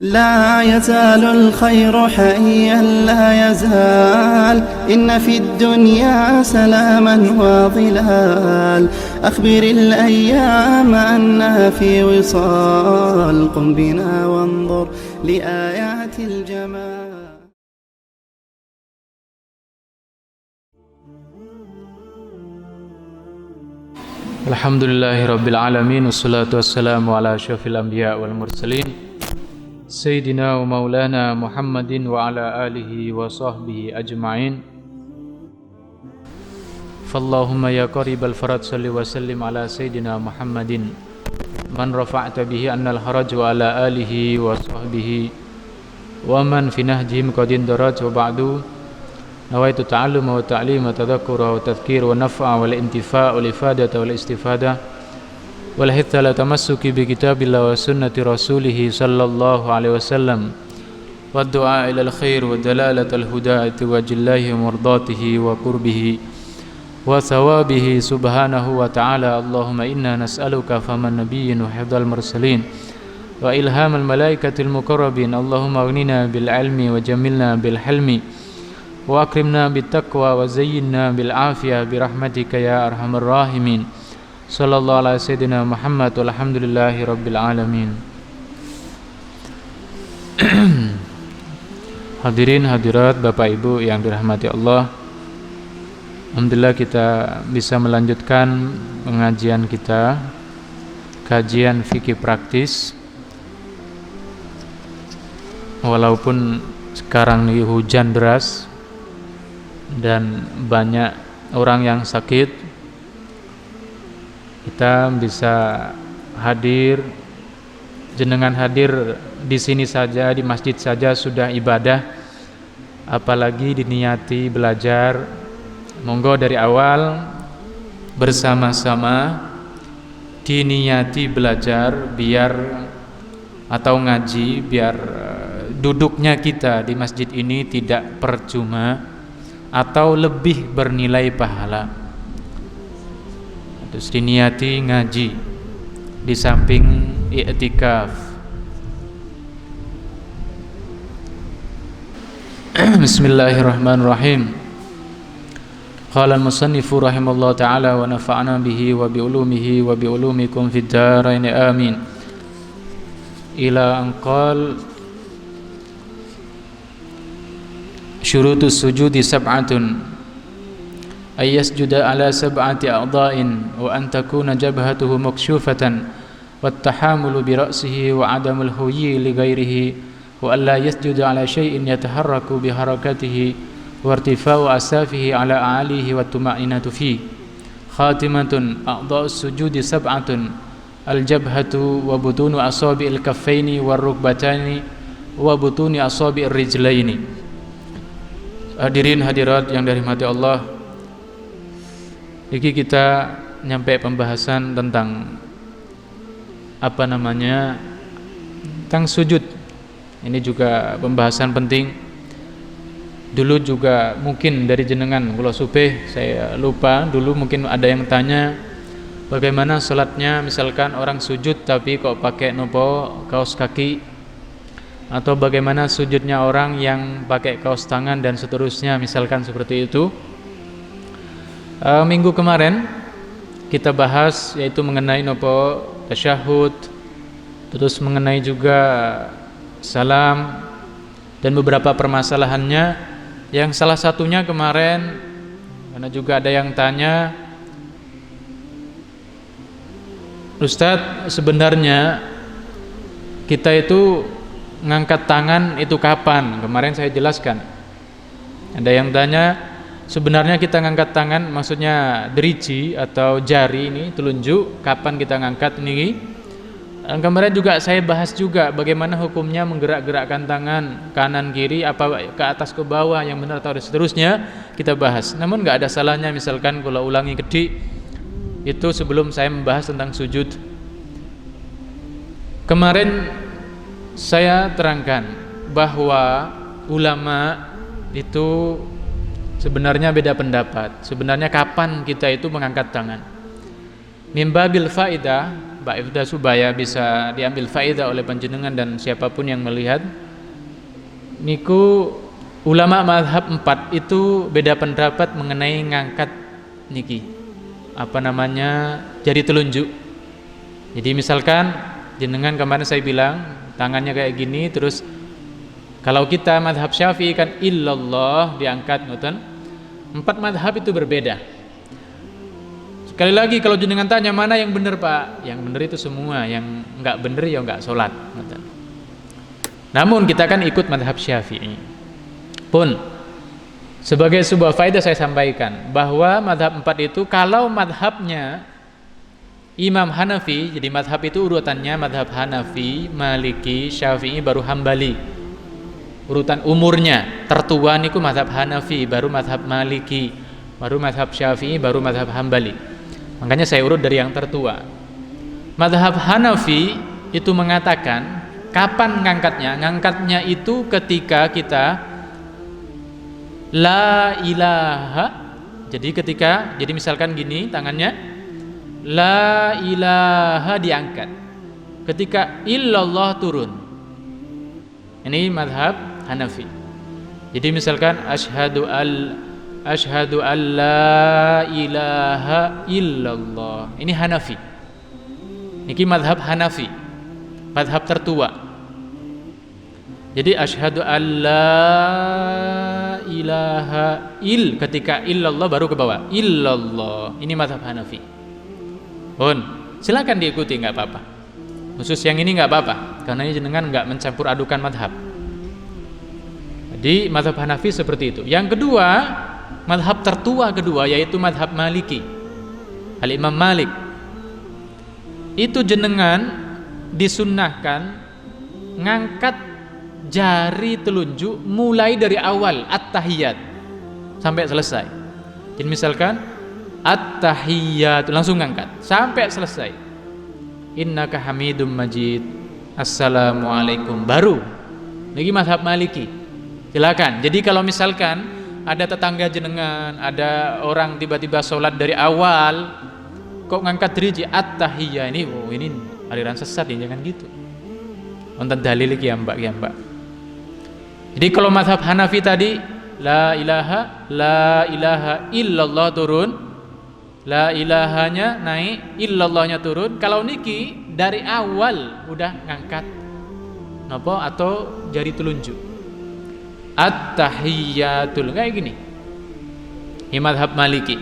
لا يزال الخير حيا لا يزال إن في الدنيا سلاما وظلال أخبر الأيام أنها في وصال قم بنا وانظر لآيات الجمال. Alhamdulillahi Rabbil Alamin. Wassalatu wassalamu ala asyrafil anbiya wal mursalin Sayyidina wa maulana Muhammadin wa ala alihi wa sahbihi ajma'in. Fallahumma ya qaribal farad salli wa sallim ala Sayyidina Muhammadin man rafa'ta bihi annal haraj wa ala alihi wa sahbihi wa man fi nahjihim qadin daraj wa ba'du. Nawaitu ta'alluma wa ta'lima tadhakkura wa tadhkir wa naf'a wal intifa' wal ifadata wal istifada wal hitha la tamassuki bi kitabillah wa sunnati rasulih sallallahu alaihi wasallam wa du'a ila al khair wa dalalata al hudayati wa jillahi mardatihi wa qurbihi wa thawabihi subhanahu wa ta'ala. Allahumma inna nas'aluka faman nabiyyin wa hifdzal mursalin wa ilhamal malaikatil muqarrabin. Allahumma aghnina bil ilmi wa jamilna bil hilmi wa akrimna bittaqwa wa zayyinna bil afiyah birahmatika ya arhamar rahimin. Sallallahu ala sayyidina Muhammad walhamdulillahi rabbil alamin. Hadirin hadirat Bapak Ibu yang dirahmati Allah, alhamdulillah kita bisa melanjutkan pengajian kita, kajian fikih praktis. Walaupun sekarang ini hujan deras dan banyak orang yang sakit, kita bisa hadir, jenengan hadir di sini saja, di masjid saja sudah ibadah, apalagi diniati belajar. Monggo dari awal bersama-sama diniati belajar biar atau ngaji, biar duduknya kita di masjid ini tidak percuma atau lebih bernilai pahala. Terus diniati ngaji di samping i'tikaf. Bismillahirrahmanirrahim. Qala al-musannifu rahimallahu ta'ala wa nafa'ana bihi wa bi ulumihi wa bi ulumikum fid dharain amin. Ila an qala syurutus sujudi sab'atun ay yasjuda ala sab'ati a'dha'in wa an takuna jabhatuhu makshufatan wat tahamulu bi ra'sihi wa 'adamul huyyi li ghairihi wa alla yasjuda ala shay'in yataharraku bi harakatihi wa irtifa'u asafihi ala a'alihi wa tuma'inatu fi. Khatimatun a'dha'us sujudi sab'atun al jabhatu wa butunu asabi'il kaffaini war rukbatani wa butuni asabi'ir rijlaini. Hadirin hadirat yang dirahmati Allah, iki kita nyampe pembahasan tentang tentang sujud. Ini juga pembahasan penting. Dulu juga mungkin dari jenengan kula supeh, saya lupa, dulu mungkin ada yang tanya bagaimana salatnya misalkan orang sujud tapi kok pakai nopo kaos kaki, atau bagaimana sujudnya orang yang pakai kaos tangan dan seterusnya, misalkan seperti itu. Minggu kemarin kita bahas yaitu mengenai nopo tasyahud, terus mengenai juga salam dan beberapa permasalahannya, yang salah satunya kemarin karena juga ada yang tanya, Ustadz, sebenarnya kita itu ngangkat tangan itu kapan? Kemarin saya jelaskan. Ada yang tanya, sebenarnya kita ngangkat tangan maksudnya deriji atau jari ini, telunjuk, kapan kita ngangkat ini? Kemarin juga saya bahas juga bagaimana hukumnya menggerak-gerakkan tangan kanan kiri, apa ke atas ke bawah yang benar atau seterusnya kita bahas. Namun enggak ada salahnya misalkan kalau ulangi kedik itu sebelum saya membahas tentang sujud. Kemarin saya terangkan bahwa ulama itu sebenarnya beda pendapat. Sebenarnya kapan kita itu mengangkat tangan? Mimbabil faidah, Mbak Ifda supaya bisa diambil faedah oleh panjenengan dan siapapun yang melihat. Niku ulama mazhab 4 itu beda pendapat mengenai ngangkat niki jari telunjuk. Jadi misalkan jenengan kemarin saya bilang tangannya kayak gini, terus kalau kita mazhab Syafi'i kan illallah diangkat ngoten. 4 mazhab itu berbeda. Sekali lagi kalau jenengan tanya mana yang benar Pak, yang benar itu semua, yang enggak benar ya enggak sholat ngoten. Namun kita kan ikut mazhab Syafi'i. Pun sebagai sebuah faedah saya sampaikan bahwa mazhab 4 itu kalau mazhabnya Imam Hanafi, jadi mazhab itu urutannya mazhab Hanafi, Maliki, Syafi'i baru Hambali. Urutan umurnya tertua niku mazhab Hanafi, baru mazhab Maliki, baru mazhab Syafi'i, baru mazhab Hambali. Makanya saya urut dari yang tertua. Mazhab Hanafi itu mengatakan kapan ngangkatnya? Ngangkatnya itu ketika kita la ilaha. Jadi misalkan gini tangannya, la ilaha diangkat. Ketika illallah turun. Ini mazhab Hanafi. Jadi misalkan asyhadu an la ilaha illallah. Ini Hanafi. Niki mazhab Hanafi. Mazhab tertua. Jadi asyhadu an la ilaha ketika illallah baru ke bawah. Illallah. Ini mazhab Hanafi. Silakan diikuti, enggak apa-apa. Khusus yang ini enggak apa-apa karena ini jenengan enggak mencampur adukan mazhab. Jadi mazhab Hanafi seperti itu. Yang kedua, mazhab tertua kedua yaitu mazhab Maliki. Al-Imam Malik. Itu jenengan disunnahkan ngangkat jari telunjuk mulai dari awal at-tahiyat sampai selesai. Jadi misalkan at-tahiyat langsung ngangkat sampai selesai. Innaka Hamidum Majid. Assalamualaikum baru. Niki mazhab Maliki. Silakan. Jadi kalau misalkan ada tetangga jenengan, ada orang tiba-tiba sholat dari awal kok ngangkat driji at-tahiyat ini aliran sesat ya, jangan gitu. Wonten dalil iki ya Mbak. Jadi kalau mazhab Hanafi tadi la ilaha illallah turun, la ilahanya naik, illallahnya turun. Kalau niki dari awal udah ngangkat napa atau jari telunjuk. At-tahiyyatul kayak gini. Ini mazhab Maliki.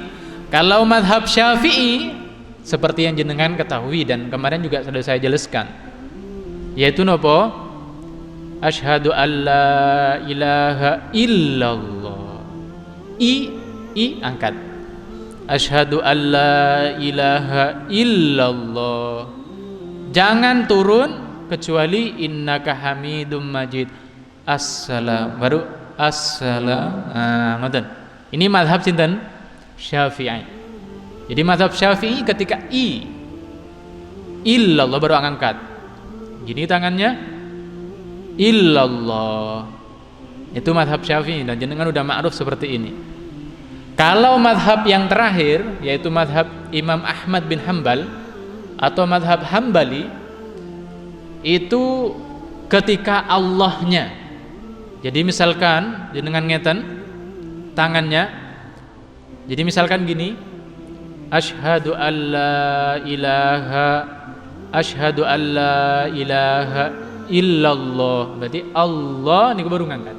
Kalau mazhab Syafi'i seperti yang jenengan ketahui dan kemarin juga sudah saya jelaskan, yaitu napa? Asyhadu an la ilaha illallah. I angkat. Asyhadu an la ilaha illallah. Jangan turun kecuali innaka Hamidum Majid. Assalam baru assalam. Ngoten. Ini mazhab sinten? Syafi'i. Jadi mazhab Syafi'i ketika illallah baru angkat. Gini tangannya illallah. Itu mazhab Syafi'i dan jenengan udah ma'ruf seperti ini. Kalau mazhab yang terakhir yaitu mazhab Imam Ahmad bin Hambal atau mazhab Hambali itu ketika Allahnya. Jadi misalkan jenengan ngeten tangannya. Jadi misalkan gini, asyhadu an la ilaha illallah. Berarti Allah niku baru ngangkat.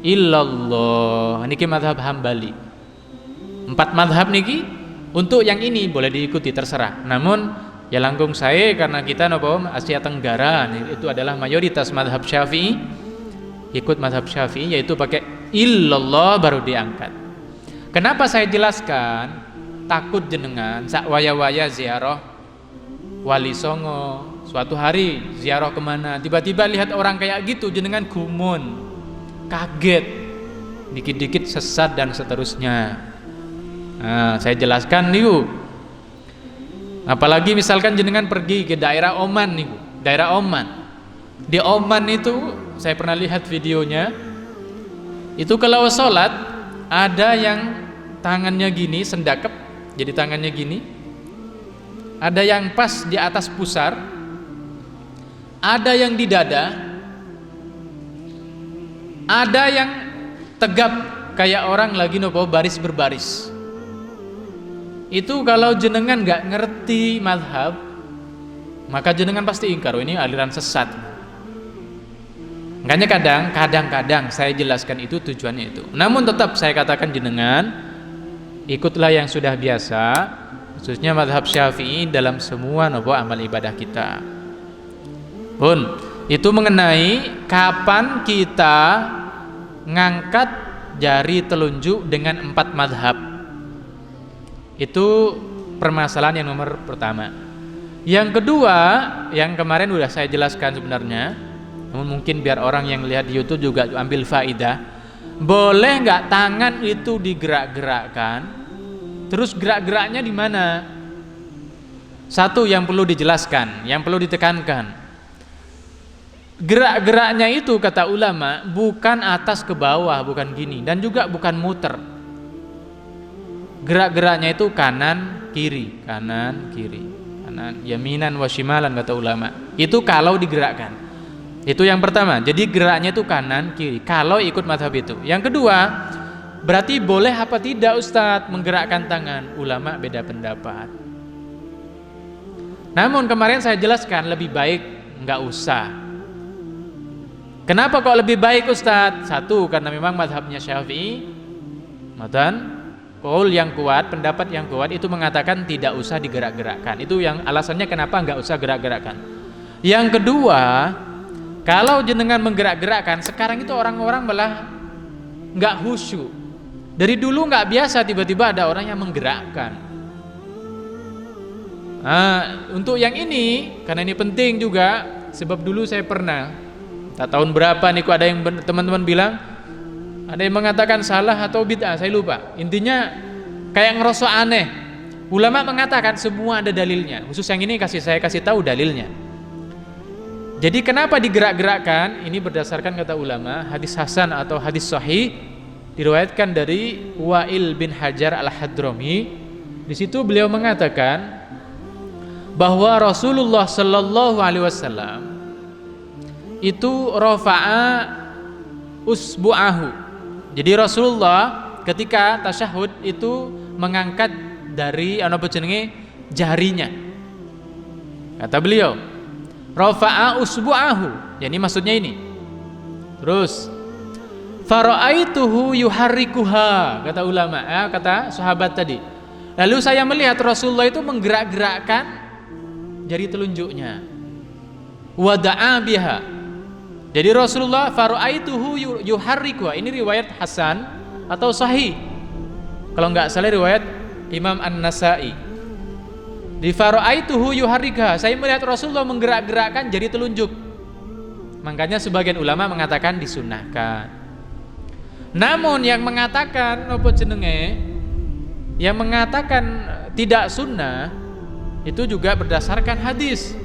Illallah. Niki mazhab Hambali. 4 mazhab niki untuk yang ini boleh diikuti terserah. Namun ya langkung saya karena kita napa Asia Tenggara itu adalah mayoritas mazhab Syafi'i. Ikut mazhab Syafi'i yaitu pakai illallah baru diangkat. Kenapa saya jelaskan? Takut jenengan sak waya-waya ziarah Wali Songo, suatu hari ziarah kemana tiba-tiba lihat orang kayak gitu jenengan gumun, kaget, dikit-dikit sesat dan seterusnya. Saya jelaskan niku. Apalagi misalkan jenengan pergi ke daerah Oman niku, daerah Oman. Di Oman itu saya pernah lihat videonya. Itu kalau sholat ada yang tangannya gini sendakep, jadi tangannya gini. ada yang pas di atas pusar, ada yang di dada, ada yang tegap kayak orang lagi nopo baris berbaris. Itu kalau jenengan nggak ngerti madhab, maka jenengan pasti ingkar, oh, ini aliran sesat. Makanya kadang-kadang saya jelaskan itu tujuannya itu. Namun tetap saya katakan jenengan ikutlah yang sudah biasa, khususnya madhab Syafi'i dalam semua nopo amal ibadah kita. Pun itu mengenai kapan kita ngangkat jari telunjuk dengan 4 madhab. Itu permasalahan yang nomor pertama. Yang kedua, yang kemarin sudah saya jelaskan sebenarnya, namun mungkin biar orang yang lihat di YouTube juga ambil faidah. Boleh nggak tangan itu digerak-gerakkan? Terus gerak-geraknya di mana? Satu yang perlu dijelaskan, yang perlu ditekankan. Gerak-geraknya itu kata ulama bukan atas ke bawah, bukan gini, dan juga bukan muter. Gerak-geraknya itu kanan kiri, kanan kiri, kanan yaminan wa shimalan kata ulama. Itu kalau digerakkan. Itu yang pertama. Jadi geraknya itu kanan kiri kalau ikut mazhab itu. Yang kedua, berarti boleh apa tidak Ustadz menggerakkan tangan? Ulama beda pendapat. Namun kemarin saya jelaskan lebih baik nggak usah. Kenapa kok lebih baik Ustadz? Satu, karena memang mazhabnya Syafi'i, dan qaul yang kuat, pendapat yang kuat itu mengatakan tidak usah digerak-gerakkan. Itu yang alasannya kenapa nggak usah gerak-gerakkan. Yang kedua, kalau jenengan menggerak-gerakkan, sekarang itu orang-orang malah nggak khusyuk. Dari dulu nggak biasa, tiba-tiba ada orang yang menggerakkan. Nah, untuk yang ini, karena ini penting juga, sebab dulu saya pernah, tak tahun berapa nih, kok ada yang teman-teman bilang, ada yang mengatakan salah atau bid'ah, saya lupa. Intinya kayak ngerosok aneh. Ulama mengatakan semua ada dalilnya. Khusus yang ini saya kasih tahu dalilnya. Jadi kenapa digerak-gerakkan? Ini berdasarkan kata ulama, hadis hasan atau hadis sahih diriwayatkan dari Wa'il bin Hajar al-Hadrami. Di situ beliau mengatakan bahwa Rasulullah sallallahu alaihi wasallam itu rafa'a usbu'ahu. Jadi Rasulullah ketika tasyahud itu mengangkat dari jarinya. Kata beliau, rafa'a usbu'ahu. Yani maksudnya ini. Terus fara'aituhu yuharrikuha, kata ulama, kata sahabat tadi. Lalu saya melihat Rasulullah itu menggerak-gerakkan jari telunjuknya. Wada'a biha. Jadi Rasulullah fara'aituhu yuharrikuha. Ini riwayat hasan atau sahih. Kalau enggak salah riwayat Imam An-Nasa'i. Di fara'aituhu yuharrikuha, saya melihat Rasulullah menggerak-gerakkan jari telunjuk. Makanya sebagian ulama mengatakan disunnahkan. Namun yang mengatakan apa jenenge, yang mengatakan tidak sunnah itu juga berdasarkan hadis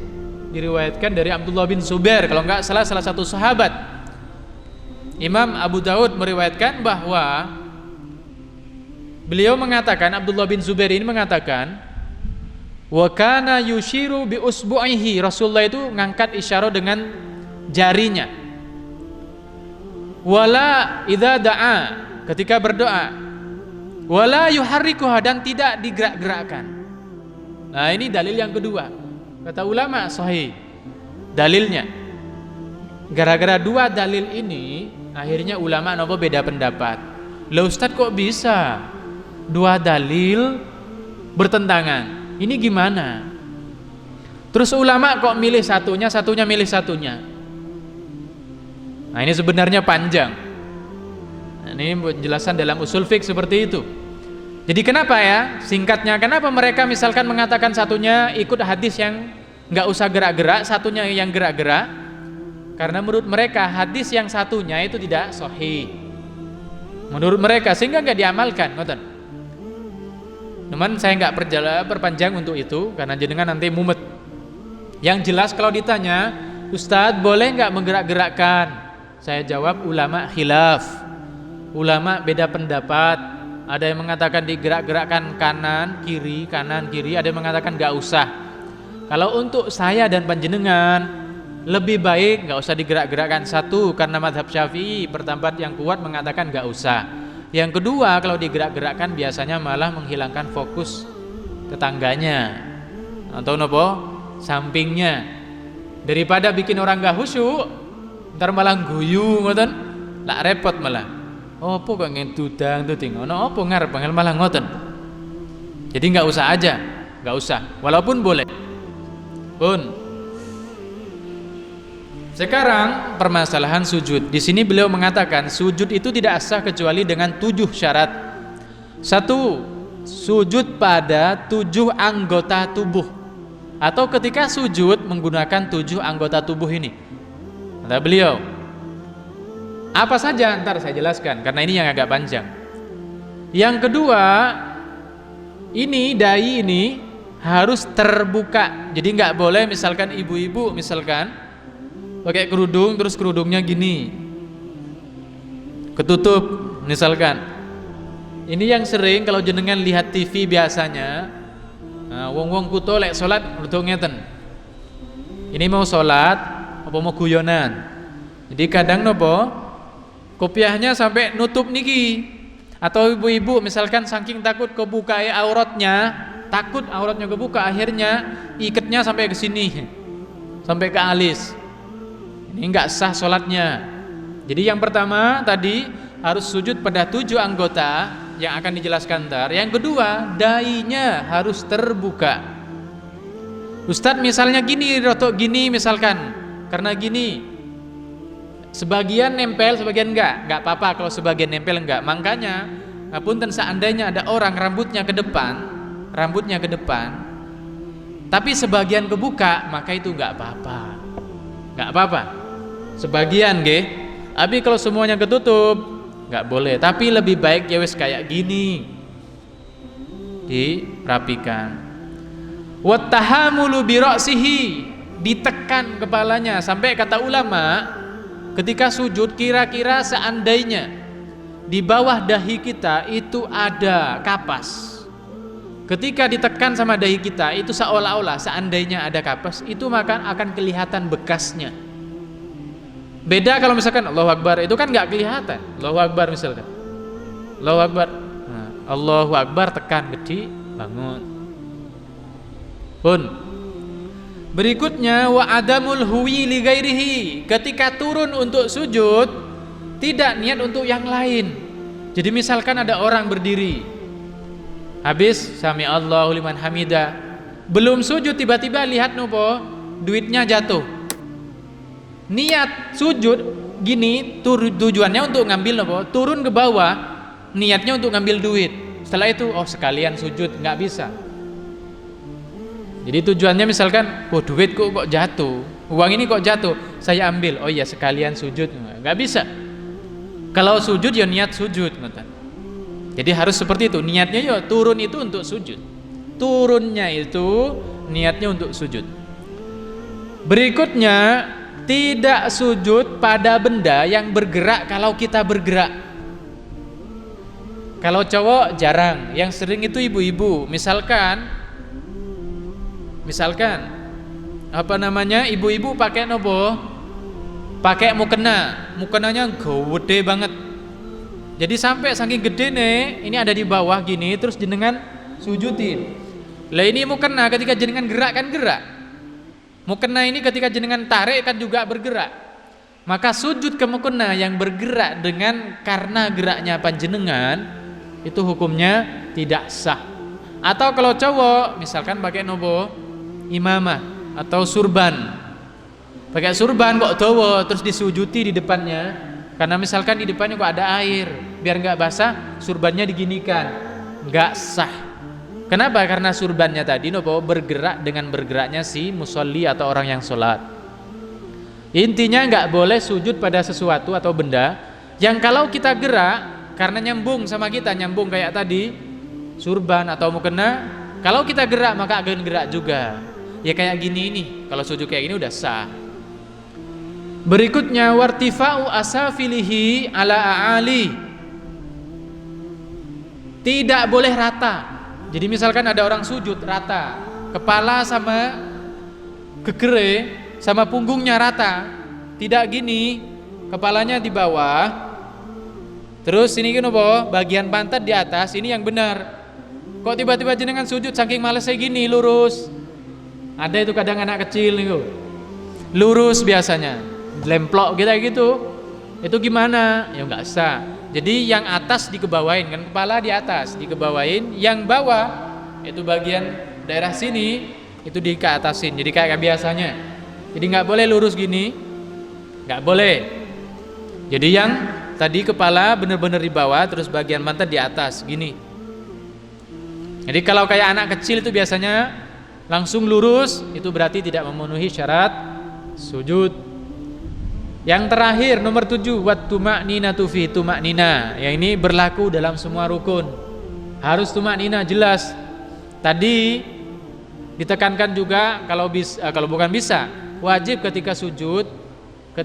diriwayatkan dari Abdullah bin Zubair, kalau enggak salah satu sahabat. Imam Abu Daud meriwayatkan bahwa beliau mengatakan, Abdullah bin Zubair ini mengatakan, wa kana yushiru bi usbu'ihi, Rasulullah itu ngangkat isyarat dengan jarinya. Wala idza da'a, ketika berdoa. Wala yuharrikuha, dan tidak digerak-gerakkan. Nah, ini dalil yang kedua. Kata ulama sahih dalilnya. Gara-gara dua dalil ini akhirnya ulama nopo beda pendapat. Lah Ustadz kok bisa dua dalil bertentangan? Ini gimana? Terus ulama kok milih satunya milih satunya? Nah, ini sebenarnya panjang. Nah, ini penjelasan dalam usul fiqh seperti itu. Jadi kenapa ya? Singkatnya, kenapa mereka misalkan mengatakan satunya ikut hadis yang nggak usah gerak-gerak, satunya yang gerak-gerak? Karena menurut mereka hadis yang satunya itu tidak sahih. Menurut mereka, sehingga nggak diamalkan. Ngoten. Cuman saya nggak perpanjang untuk itu karena jenengan nanti mumet. Yang jelas kalau ditanya, Ustadz boleh nggak menggerak-gerakkan? Saya jawab ulama khilaf. Ulama beda pendapat. Ada yang mengatakan digerak-gerakkan kanan kiri, ada yang mengatakan gak usah. Kalau untuk saya dan panjenengan, lebih baik gak usah digerak-gerakkan. Satu, karena mazhab Syafi'i berpendapat yang kuat mengatakan gak usah. Yang kedua, kalau digerak-gerakkan biasanya malah menghilangkan fokus tetangganya atau nopo sampingnya. Daripada bikin orang gak khusyuk, ntar malah guyu ngoten, lak repot malah. Opo kok ngentudang tuh ting, ono opo ngarep panggil malah ngoten. Jadi nggak usah aja, nggak usah. Walaupun boleh. Pun. Sekarang permasalahan sujud. Di sini beliau mengatakan sujud itu tidak sah kecuali dengan 7 syarat. 1. Sujud pada 7 anggota tubuh. Atau ketika sujud menggunakan 7 anggota tubuh ini. Kata beliau. Apa saja ntar saya jelaskan karena ini yang agak panjang. Yang kedua, ini dahi ini harus terbuka. Jadi nggak boleh misalkan ibu-ibu misalkan pakai kerudung terus kerudungnya gini ketutup misalkan. Ini yang sering kalau jenengan lihat TV biasanya, wong-wong kuto lek salat rada ngeten. Ini mau salat apa mau guyonan. Jadi kadang nopo kopiahnya sampai nutup niki. Atau ibu-ibu misalkan saking takut kebuka auratnya, takut auratnya kebuka, akhirnya ikatnya sampai ke sini, sampai ke alis. Ini enggak sah sholatnya. Jadi yang pertama tadi harus sujud pada 7 anggota yang akan dijelaskan ntar. Yang kedua, dahinya harus terbuka. Ustadz misalnya gini, rotok gini misalkan, karena gini sebagian nempel, sebagian enggak apa-apa kalau sebagian nempel enggak. Makanya, ngapunten seandainya ada orang rambutnya ke depan, tapi sebagian kebuka, maka itu enggak apa-apa. Sebagian nggih. Tapi kalau semuanya ketutup, enggak boleh. Tapi lebih baik ya wis kayak gini. Dirapikan. Wattahamulu bi ra'sihi, ditekan kepalanya sampai kata ulama ketika sujud kira-kira seandainya di bawah dahi kita itu ada kapas. Ketika ditekan sama dahi kita itu seolah-olah seandainya ada kapas itu maka akan kelihatan bekasnya. Beda kalau misalkan Allahu Akbar itu kan nggak kelihatan. Allahu Akbar misalkan. Allahu Akbar. Nah, Allahu Akbar tekan gede bangun. Pun. Berikutnya wa adamul huwi li ghairihi. Ketika turun untuk sujud tidak niat untuk yang lain. Jadi misalkan ada orang berdiri habis sami Allahu liman hamida, belum sujud tiba-tiba lihat nopo duitnya jatuh. Niat sujud gini tujuannya untuk ngambil nopo, turun ke bawah niatnya untuk ngambil duit. Setelah itu sekalian sujud, nggak bisa. Jadi tujuannya misalkan, duit kok jatuh, uang ini kok jatuh, saya ambil. Oh iya sekalian sujud, nggak bisa. Kalau sujud ya niat sujud, jadi harus seperti itu. Niatnya ya turun itu untuk sujud. Turunnya itu niatnya untuk sujud. Berikutnya tidak sujud pada benda yang bergerak kalau kita bergerak. Kalau cowok jarang, yang sering itu ibu-ibu. Misalkan apa namanya ibu-ibu pakai nopo, pakai mukenanya gede banget. Jadi sampai saking gede nih, ini ada di bawah gini, terus jenengan sujudin. Lah ini mukena ketika jenengan gerak kan gerak. Mukena ini ketika jenengan tarik kan juga bergerak. Maka sujud ke mukena yang bergerak dengan karena geraknya panjenengan itu hukumnya tidak sah. Atau kalau cowok misalkan pakai nopo imamah atau surban, pakai surban kok dawa terus disujuti di depannya, karena misalkan di depannya kok ada air, biar nggak basah surbannya diginikan, nggak sah. Kenapa? Karena surbannya tadi nopo bergerak dengan bergeraknya si musolli atau orang yang sholat. Intinya nggak boleh sujud pada sesuatu atau benda yang kalau kita gerak karena nyambung sama kita, nyambung kayak tadi surban atau mukena, kalau kita gerak maka akan gerak juga. Ya kayak gini nih, kalau sujud kayak gini udah sah. Berikutnya wartifa'u asafilihi ala a'ali. Tidak boleh rata. Jadi misalkan ada orang sujud rata, kepala sama gegere sama punggungnya rata. Tidak gini, kepalanya di bawah, terus ini kan apa? Bagian pantat di atas, ini yang benar. Kok tiba-tiba jenengan sujud saking malesnya gini, lurus. Ada itu kadang anak kecil nih, lurus biasanya, lemplok gitu. Itu gimana? Ya nggak sah. Jadi yang atas dikebawain, kan kepala di atas dikebawain, yang bawah itu bagian daerah sini itu dikeatasin. Jadi kayak biasanya. Jadi nggak boleh lurus gini, nggak boleh. Jadi yang tadi kepala benar-benar di bawah, terus bagian pantat di atas gini. Jadi kalau kayak anak kecil itu biasanya langsung lurus, itu berarti tidak memenuhi syarat sujud. Yang terakhir nomor 7, wat tuma'ninatu fi tuma'nina. Yang ini berlaku dalam semua rukun. Harus tuma'nina jelas. Tadi ditekankan juga kalau bukan bisa, wajib ketika sujud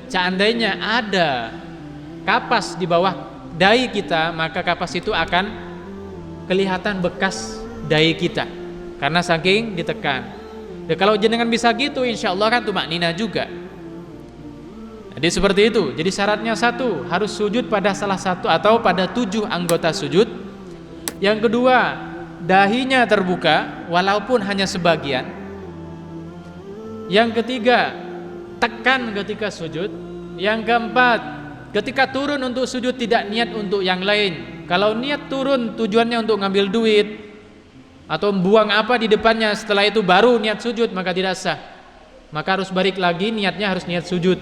seandainya ada kapas di bawah dahi kita, maka kapas itu akan kelihatan bekas dahi kita karena saking ditekan. Dan kalau jenengan bisa gitu, insya Allah kan tumaknina juga. Jadi seperti itu. Jadi syaratnya 1, harus sujud pada salah satu atau pada 7 anggota sujud. Yang kedua, dahinya terbuka walaupun hanya sebagian. Yang ketiga, tekan ketika sujud. Yang keempat, ketika turun untuk sujud tidak niat untuk yang lain. Kalau niat turun tujuannya untuk ngambil duit atau buang apa di depannya, setelah itu baru niat sujud, maka tidak sah. Maka harus balik lagi, niatnya harus niat sujud.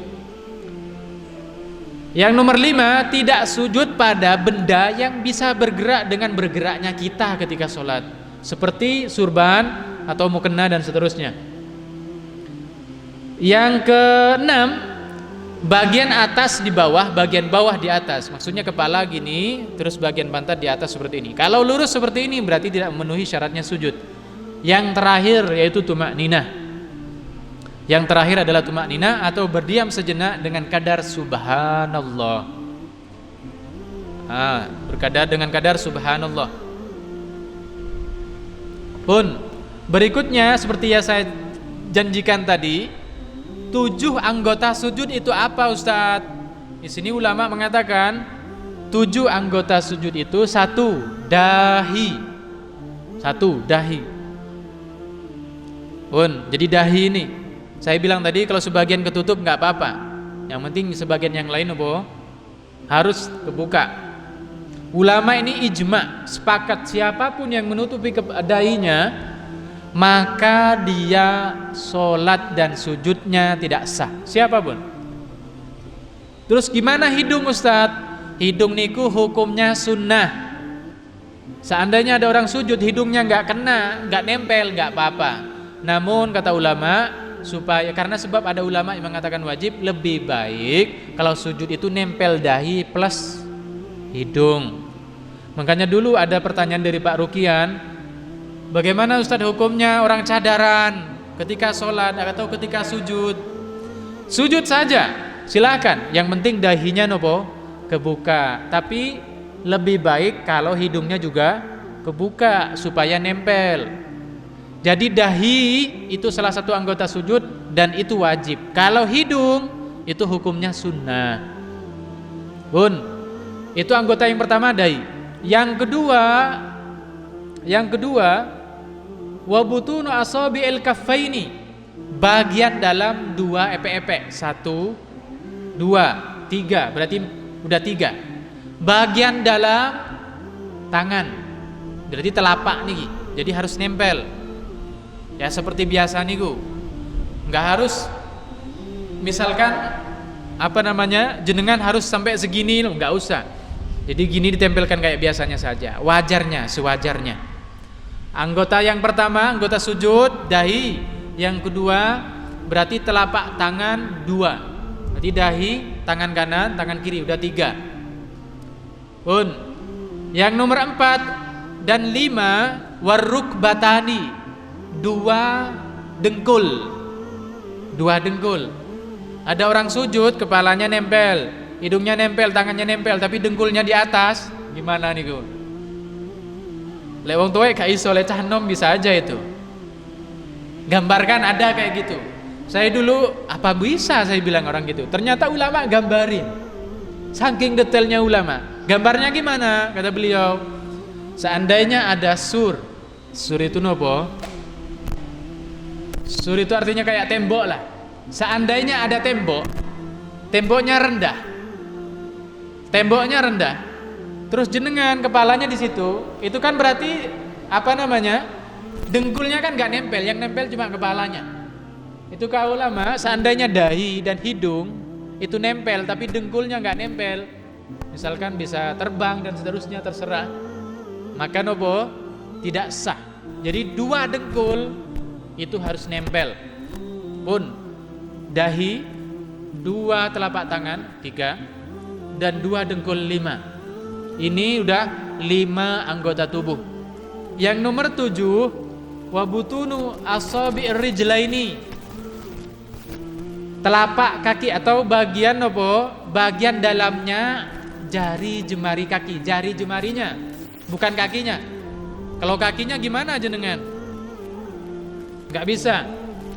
Yang nomor 5, tidak sujud pada benda yang bisa bergerak dengan bergeraknya kita ketika sholat, seperti surban atau mukena dan seterusnya. Yang ke-6, bagian atas di bawah, bagian bawah di atas. Maksudnya kepala gini, terus bagian pantat di atas seperti ini. Kalau lurus seperti ini berarti tidak memenuhi syaratnya sujud. Yang terakhir yaitu tumakninah. Yang terakhir adalah tumakninah atau berdiam sejenak dengan kadar subhanallah. Berkadar dengan kadar subhanallah. Pun berikutnya seperti yang saya janjikan tadi, 7 anggota sujud itu apa Ustadz? Di sini ulama mengatakan 7 anggota sujud itu 1 dahi. 1 dahi. Pun jadi dahi ini saya bilang tadi kalau sebagian ketutup nggak apa-apa. Yang penting sebagian yang lain harus kebuka. Ulama ini ijma, sepakat siapapun yang menutupi dahinya maka dia sholat dan sujudnya tidak sah. Siapapun. Terus gimana hidung Ustadz? Hidung niku hukumnya sunnah. Seandainya ada orang sujud hidungnya nggak kena, nggak nempel, nggak apa-apa. Namun kata ulama, karena sebab ada ulama yang mengatakan wajib, lebih baik kalau sujud itu nempel dahi plus hidung. Makanya dulu ada pertanyaan dari Pak Rukian, bagaimana Ustadz hukumnya orang cadaran ketika sholat atau ketika sujud? Sujud saja, silakan. Yang penting dahinya kebuka. Tapi lebih baik kalau hidungnya juga kebuka supaya nempel. Jadi dahi itu salah satu anggota sujud dan itu wajib. Kalau hidung itu hukumnya sunnah. Itu anggota yang pertama dahi. Yang kedua wabutunu asabi'il kaffaini, bagian dalam 2 epek-epek. 1, 2, 3, berarti udah 3. Bagian dalam tangan, berarti telapak nih. Jadi harus nempel. Ya seperti biasa niku. Enggak harus misalkan jenengan harus sampai segini, enggak usah. Jadi gini ditempelkan kayak biasanya saja, wajarnya, sewajarnya. Anggota yang pertama, anggota sujud, dahi. Yang kedua, berarti telapak tangan 2. Berarti dahi, tangan kanan, tangan kiri, udah 3. Yang nomor 4 dan 5, warrukbatani, 2 dengkul. 2 dengkul. Ada orang sujud, kepalanya nempel, hidungnya nempel, tangannya nempel, tapi dengkulnya di atas. Gimana nih Lek wong tuwek gak iso, lek cah nom bisa aja itu. Gambarkan ada kayak gitu. Saya dulu apa bisa saya bilang orang gitu. Ternyata ulama gambarin. Saking detailnya ulama. Gambarnya gimana? Kata beliau, seandainya ada sur. Sur itu nopo? Sur itu artinya kayak tembok lah. Seandainya ada tembok, temboknya rendah. Temboknya rendah. Terus jenengan kepalanya di situ, itu kan berarti apa namanya? Dengkulnya kan gak nempel, yang nempel cuma kepalanya. Itu kata ulama, seandainya dahi dan hidung itu nempel, tapi dengkulnya gak nempel, misalkan bisa terbang dan seterusnya, terserah, maka nopo tidak sah. Jadi dua dengkul itu harus nempel. Pun dahi, dua telapak tangan 3, dan dua dengkul 5. Ini udah 5 anggota tubuh. Yang nomor 7, wabutunu asabi'ir rijlaini, telapak kaki atau bagian apa? Bagian dalamnya jari jemari kaki, jari jemarinya, bukan kakinya. Kalau kakinya gimana jenengan? Gak bisa.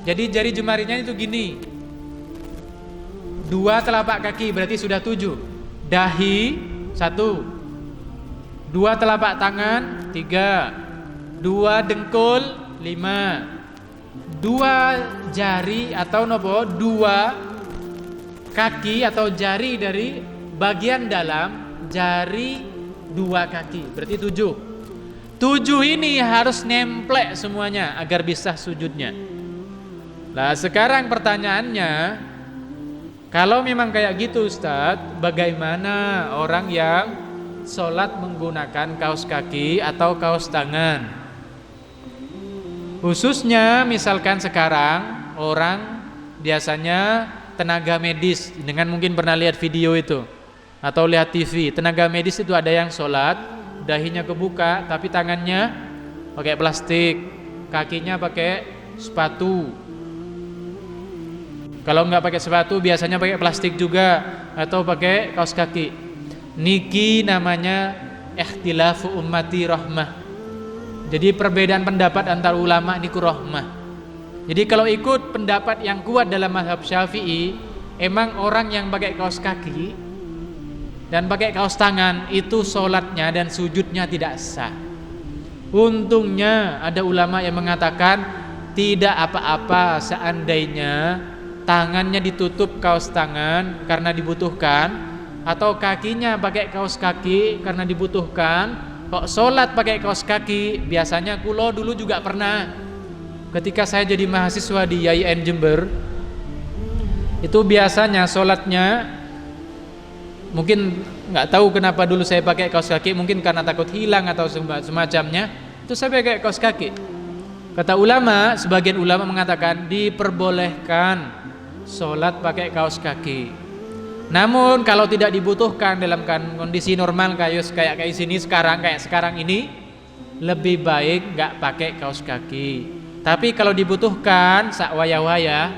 Jadi jari jemarinya itu gini. 2 telapak kaki berarti sudah 7. Dahi 1, 2 telapak tangan 3, 2 dengkul 5, 2 jari atau nopo 2 kaki atau jari dari bagian dalam jari 2 kaki berarti 7. 7 ini harus nemplek semuanya agar bisa sujudnya. Nah sekarang pertanyaannya, kalau memang kayak gitu Ustadz, bagaimana orang yang sholat menggunakan kaos kaki atau kaos tangan? Khususnya misalkan sekarang orang biasanya tenaga medis, dengan mungkin pernah lihat video itu atau lihat TV, tenaga medis itu ada yang sholat dahinya kebuka tapi tangannya pakai plastik, kakinya pakai sepatu. Kalau nggak pakai sepatu biasanya pakai plastik juga atau pakai kaos kaki. Niki namanya ikhtilafu ummati rahmah. Jadi perbedaan pendapat antar ulama niku rahmah. Jadi kalau ikut pendapat yang kuat dalam mazhab Syafi'i, emang orang yang pakai kaos kaki dan pakai kaos tangan itu sholatnya dan sujudnya tidak sah. Untungnya ada ulama yang mengatakan tidak apa-apa seandainya tangannya ditutup kaos tangan karena dibutuhkan, atau kakinya pakai kaos kaki karena dibutuhkan. Kok sholat pakai kaos kaki? Biasanya kulo dulu juga pernah, ketika saya jadi mahasiswa di IAIN Jember, itu biasanya sholatnya mungkin nggak tahu kenapa dulu saya pakai kaos kaki, mungkin karena takut hilang atau semacamnya, itu saya pakai kaos kaki. Kata ulama, sebagian ulama mengatakan diperbolehkan sholat pakai kaos kaki. Namun kalau tidak dibutuhkan dalam kondisi normal kayak sini sekarang, kayak sekarang ini, lebih baik nggak pakai kaos kaki. Tapi kalau dibutuhkan sak waya-waya,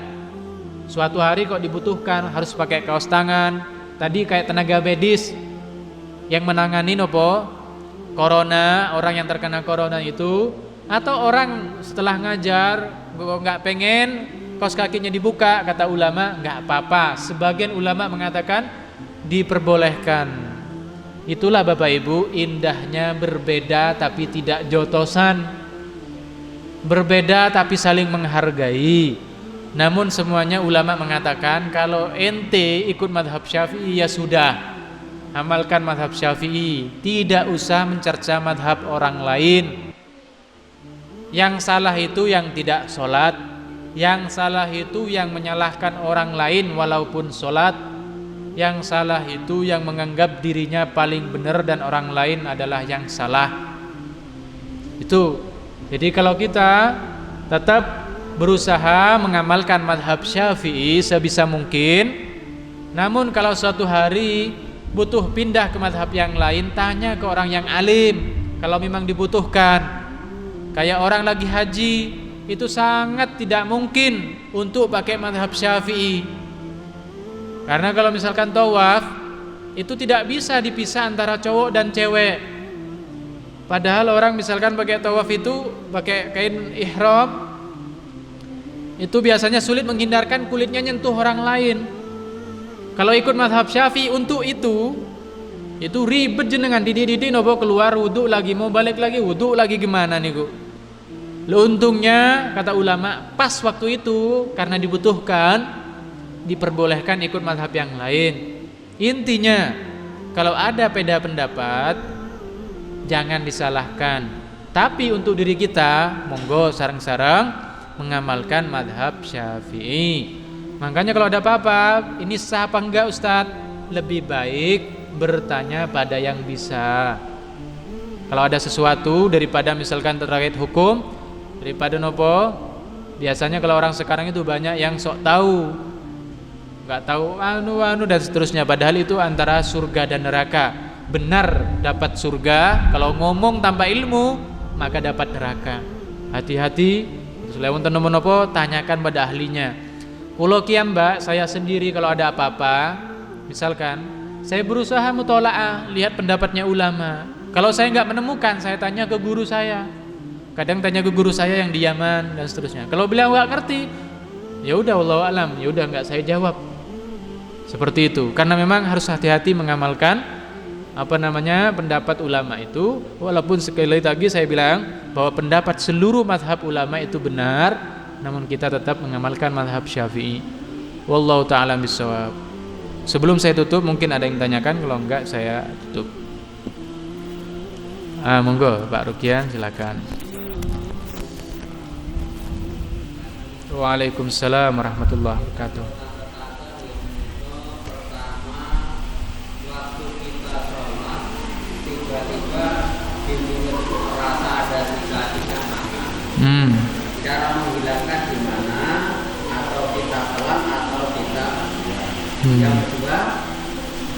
suatu hari kok dibutuhkan harus pakai kaos tangan. Tadi kayak tenaga medis yang menangani nopo corona, orang yang terkena corona itu, atau orang setelah ngajar nggak pengen kaos kakinya dibuka, kata ulama nggak apa-apa. Sebagian ulama mengatakan diperbolehkan. Itulah Bapak Ibu indahnya berbeda tapi tidak jotosan, berbeda tapi saling menghargai. Namun semuanya ulama mengatakan kalau ente ikut madhab Syafi'i ya sudah, amalkan madhab Syafi'i, tidak usah mencerca madhab orang lain. Yang salah itu yang tidak sholat, yang salah itu yang menyalahkan orang lain walaupun sholat, yang salah itu yang menganggap dirinya paling benar dan orang lain adalah yang salah. Itu. Jadi kalau kita tetap berusaha mengamalkan madhab Syafi'i sebisa mungkin, namun kalau suatu hari butuh pindah ke madhab yang lain, tanya ke orang yang alim kalau memang dibutuhkan. Kayak orang lagi haji, itu sangat tidak mungkin untuk pakai madhab Syafi'i, karena kalau misalkan tawaf itu tidak bisa dipisah antara cowok dan cewek. Padahal orang misalkan pakai tawaf itu pakai kain ihram, itu biasanya sulit menghindarkan kulitnya nyentuh orang lain. Kalau ikut mazhab Syafi'i untuk itu ribet jenengan didi nopo keluar wudu lagi mau balik lagi wudu lagi gimana niku. Untungnya kata ulama pas waktu itu karena dibutuhkan diperbolehkan ikut mazhab yang lain. Intinya kalau ada beda pendapat jangan disalahkan. Tapi untuk diri kita monggo sareng-sareng mengamalkan mazhab Syafi'i. Makanya kalau ada apa-apa, ini sah apa enggak Ustadz? Lebih baik bertanya pada yang bisa. Kalau ada sesuatu daripada misalkan terkait hukum, daripada nopo, biasanya kalau orang sekarang itu banyak yang sok tahu, nggak tahu anu dan seterusnya. Padahal itu antara surga dan neraka. Benar dapat surga, kalau ngomong tanpa ilmu maka dapat neraka. Hati-hati. Selain temen nopo, tanyakan pada ahlinya. Kulo kiam mbak, saya sendiri kalau ada apa-apa, misalkan saya berusaha mutola'ah, lihat pendapatnya ulama. Kalau saya nggak menemukan, saya tanya ke guru saya. Kadang tanya ke guru saya yang di Yaman dan seterusnya. Kalau beliau nggak ngerti, ya udah wallahu alam, ya udah nggak saya jawab. Seperti itu. Karena memang harus hati-hati mengamalkan pendapat ulama itu. Walaupun sekali lagi saya bilang bahwa pendapat seluruh mazhab ulama itu benar, namun kita tetap mengamalkan mazhab Syafi'i. Wallahu ta'ala bissawab. Sebelum saya tutup mungkin ada yang tanyakan, kalau enggak saya tutup. Monggo Pak Rukian silakan. Waalaikumsalam warahmatullahi wabarakatuh. Cara menghilangkan gimana, atau kita pelan atau kita Yang kedua,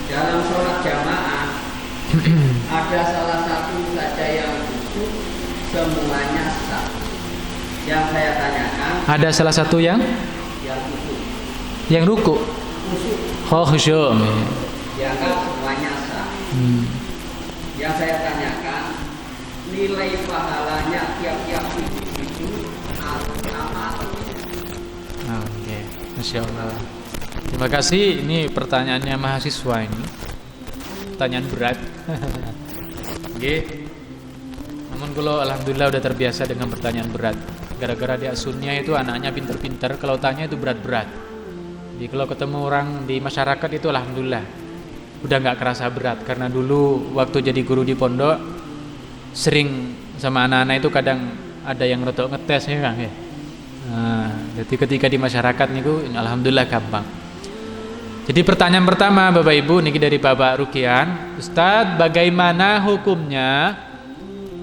dalam sholat jamaah ada salah satu saja yang khusyuk, semuanya sah. Yang saya tanyakan, ada salah satu yang khusyuk, yang ruku khusyuk, khusyuk ya kan semuanya sah. Yang saya tanyakan, nilai pahalanya tiap-tiap itu apa? Oke, Masya Allah. Terima kasih. Ini pertanyaannya mahasiswa ini. Pertanyaan berat. Oke. Namun kalau alhamdulillah udah terbiasa dengan pertanyaan berat. Gara-gara di asunnya itu anaknya pinter-pinter, kalau tanya itu berat-berat. Jadi kalau ketemu orang di masyarakat itu alhamdulillah udah nggak kerasa berat. Karena dulu waktu jadi guru di pondok sering sama anak-anak itu kadang ada yang rotok ngetes ya Kang ya. Nah, jadi ketika di masyarakat niku alhamdulillah gampang. Jadi pertanyaan pertama Bapak Ibu niki dari Bapak Rukian, Ustadz, bagaimana hukumnya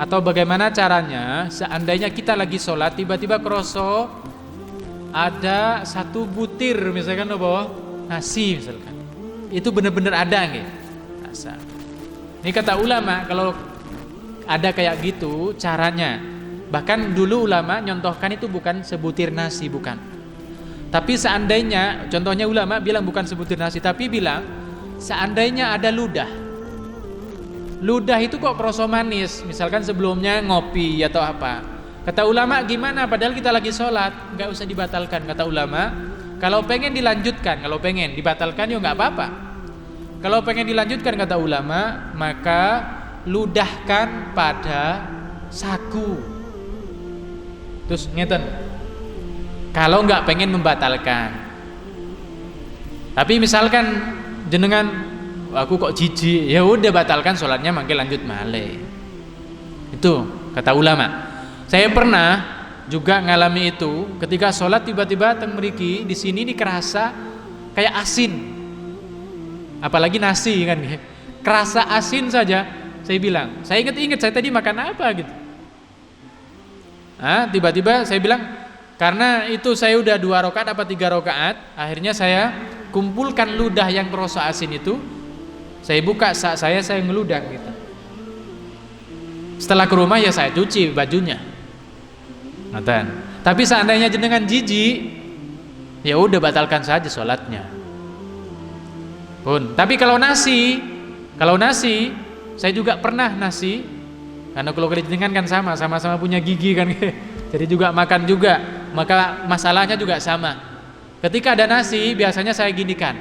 atau bagaimana caranya seandainya kita lagi sholat tiba-tiba kroso ada satu butir misalkan apa nasi misalkan, itu benar-benar ada nggih? Ini kata ulama kalau ada kayak gitu caranya. Bahkan dulu ulama nyontohkan itu bukan sebutir nasi, bukan. Tapi seandainya, contohnya ulama bilang bukan sebutir nasi, tapi bilang seandainya ada ludah. Ludah itu kok kroso manis, misalkan sebelumnya ngopi atau apa. Kata ulama gimana? Padahal kita lagi sholat, nggak usah dibatalkan. Kata ulama, kalau pengen dilanjutkan, kalau pengen dibatalkan ya nggak apa-apa. Kalau pengen dilanjutkan kata ulama, maka ludahkan pada saku. Terus ngeten. Kalau nggak pengen membatalkan. Tapi misalkan jenengan aku kok jijik, ya udah batalkan sholatnya, mangke lanjut malih. Itu kata ulama. Saya pernah juga ngalami itu ketika sholat tiba-tiba teng mriki di sini ini kerasa kayak asin. Apalagi nasi kan, kerasa asin saja. Saya bilang, saya ingat saya tadi makan apa gitu. Tiba-tiba saya bilang, karena itu saya udah 2 rakaat apa 3 rakaat, akhirnya saya kumpulkan ludah yang kerasa asin itu, saya buka sak saya ngeludah gitu. Setelah ke rumah ya saya cuci bajunya. Ngoten. Tapi seandainya jenengan jijik, ya udah batalkan saja sholatnya. Pun. Tapi kalau nasi, saya juga pernah nasi Karena kalau jenengan kan sama-sama punya gigi kan. Jadi juga makan juga, maka masalahnya juga sama. Ketika ada nasi biasanya saya ginikan.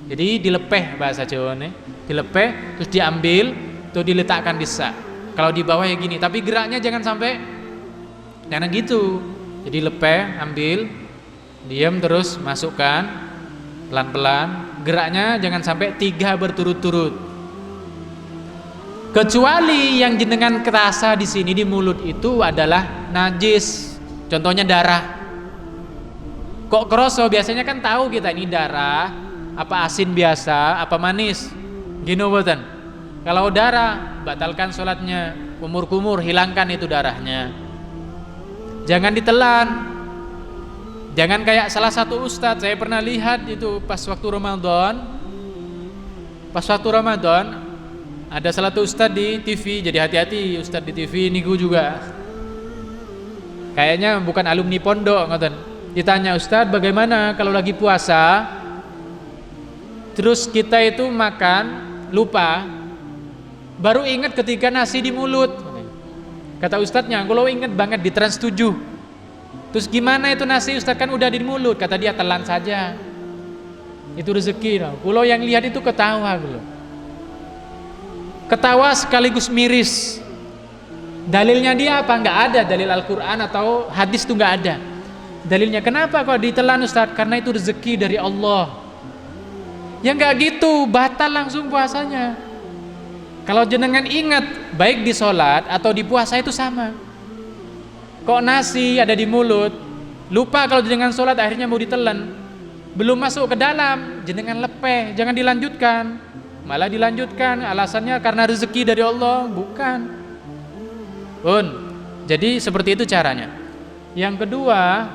Jadi dilepeh bahasa Jawa nih, dilepeh terus diambil, tuh diletakkan di sak. Kalau di bawah ya gini, tapi geraknya jangan gitu. Jadi lepeh, ambil, diam terus masukkan pelan-pelan. Geraknya jangan sampai 3 berturut-turut. Kecuali yang jenengan kerasa di sini di mulut itu adalah najis. Contohnya darah. Kok kroso? Biasanya kan tahu kita ini darah. Apa asin biasa, apa manis, gini boten. Kalau darah, batalkan sholatnya. Kumur-kumur, hilangkan itu darahnya. Jangan ditelan. Jangan kayak salah satu ustadz, saya pernah lihat itu pas waktu Ramadan, ada salah satu ustadz di TV. Jadi hati-hati ustadz di TV niku juga. Kayaknya bukan alumni pondok, ngoten. Ditanya, ustadz bagaimana kalau lagi puasa? Terus kita itu makan lupa, baru ingat ketika nasi di mulut. Kata ustadznya, kalau ingat banget di Trans 7. Terus gimana itu nasi ustadz, kan udah di mulut. Kata dia, telan saja. Itu rezeki. Kalau yang lihat itu ketawa. Ketawa sekaligus miris. Dalilnya dia apa? Nggak ada dalil Al-Quran atau hadis itu nggak ada. Dalilnya kenapa kok ditelan ustadz? Karena itu rezeki dari Allah. Ya enggak gitu, batal langsung puasanya. Kalau jenengan ingat, baik di sholat atau di puasa itu sama. Kok nasi ada di mulut, lupa kalau jenengan sholat akhirnya mau ditelan, belum masuk ke dalam, jenengan lepeh, jangan dilanjutkan. Malah dilanjutkan, alasannya karena rezeki dari Allah, bukan. Jadi seperti itu caranya. Yang kedua,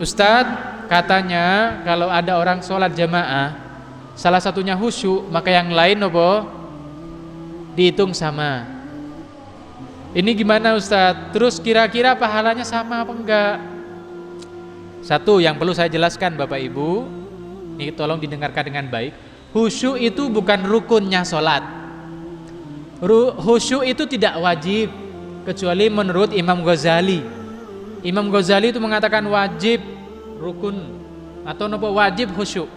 Ustadz katanya kalau ada orang sholat jamaah, salah satunya khusyuk, maka yang lain dihitung sama. Ini gimana Ustadz? Terus kira-kira pahalanya sama apa enggak? Satu yang perlu saya jelaskan Bapak Ibu, ini tolong didengarkan dengan baik. Khusyuk itu bukan rukunnya sholat. Khusyuk itu tidak wajib, kecuali menurut Imam Ghazali. Imam Ghazali itu mengatakan wajib rukun atau wajib khusyuk.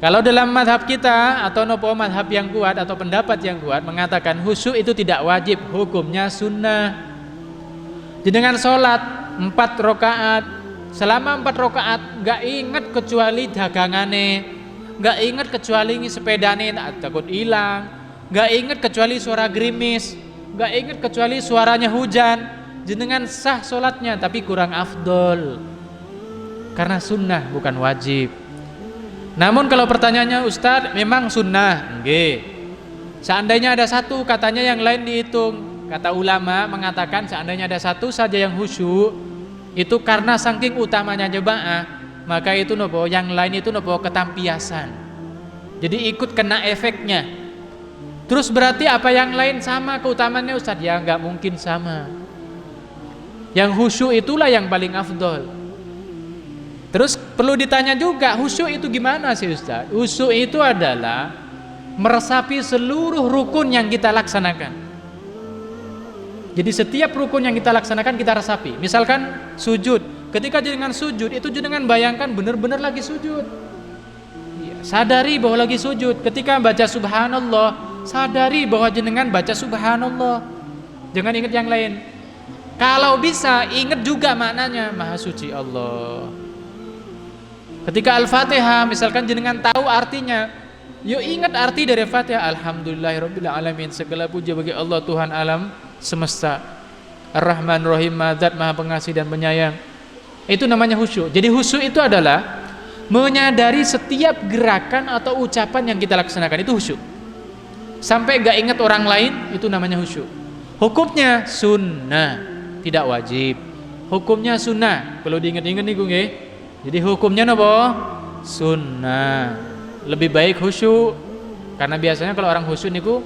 Kalau dalam madhab kita atau madhab yang kuat atau pendapat yang kuat mengatakan khusyuk itu tidak wajib, hukumnya sunnah. Jenengan sholat 4 rakaat, selama 4 rakaat gak ingat kecuali dagangane, gak ingat kecuali sepedane takut hilang, gak ingat kecuali suara gerimis, gak ingat kecuali suaranya hujan, jenengan sah sholatnya tapi kurang afdol karena sunnah bukan wajib. Namun kalau pertanyaannya Ustadz memang sunnah, nggih. Seandainya ada satu katanya yang lain dihitung. Kata ulama mengatakan seandainya ada satu saja yang khusyuk, itu karena saking utamanya jemaah, maka itu yang lain itu ketampiasan. Jadi ikut kena efeknya. Terus berarti apa yang lain sama keutamaannya Ustadz? Ya nggak mungkin sama. Yang khusyuk itulah yang paling afdol. Terus perlu ditanya juga, khusyuk itu gimana sih Ustaz? Khusyuk itu adalah meresapi seluruh rukun yang kita laksanakan. Jadi setiap rukun yang kita laksanakan kita resapi. Misalkan sujud, ketika jenengan sujud itu jenengan bayangkan benar-benar lagi sujud. Sadari bahwa lagi sujud. Ketika baca subhanallah, sadari bahwa jenengan baca subhanallah. Jangan ingat yang lain. Kalau bisa ingat juga maknanya, Maha Suci Allah. Ketika Al-Fatihah misalkan jenengan tahu artinya, yuk ingat arti dari Fatihah. Alhamdulillahirabbil alamin, segala puja bagi Allah Tuhan alam semesta, Ar-Rahman Rahim, Zat Maha Pengasih dan Penyayang. Itu namanya khusyuk. Jadi khusyuk itu adalah menyadari setiap gerakan atau ucapan yang kita laksanakan, itu khusyuk. Sampai gak ingat orang lain, itu namanya khusyuk. Hukumnya sunnah, tidak wajib. Hukumnya sunnah, perlu diingat-ingat nih nggih. Jadi hukumnya sunnah. Lebih baik khusyuk, karena biasanya kalau orang khusyuk niku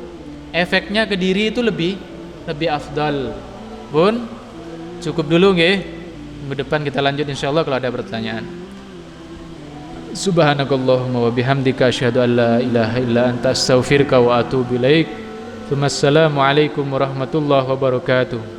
efeknya ke diri itu lebih afdal. Bun, cukup dulu nggih. Minggu depan kita lanjut insyaallah kalau ada pertanyaan. Subhanakallahumma wa bihamdika asyhadu an la ilaha illa anta astaghfiruka wa atubu ilaik. Assalamualaikum warahmatullahi wabarakatuh.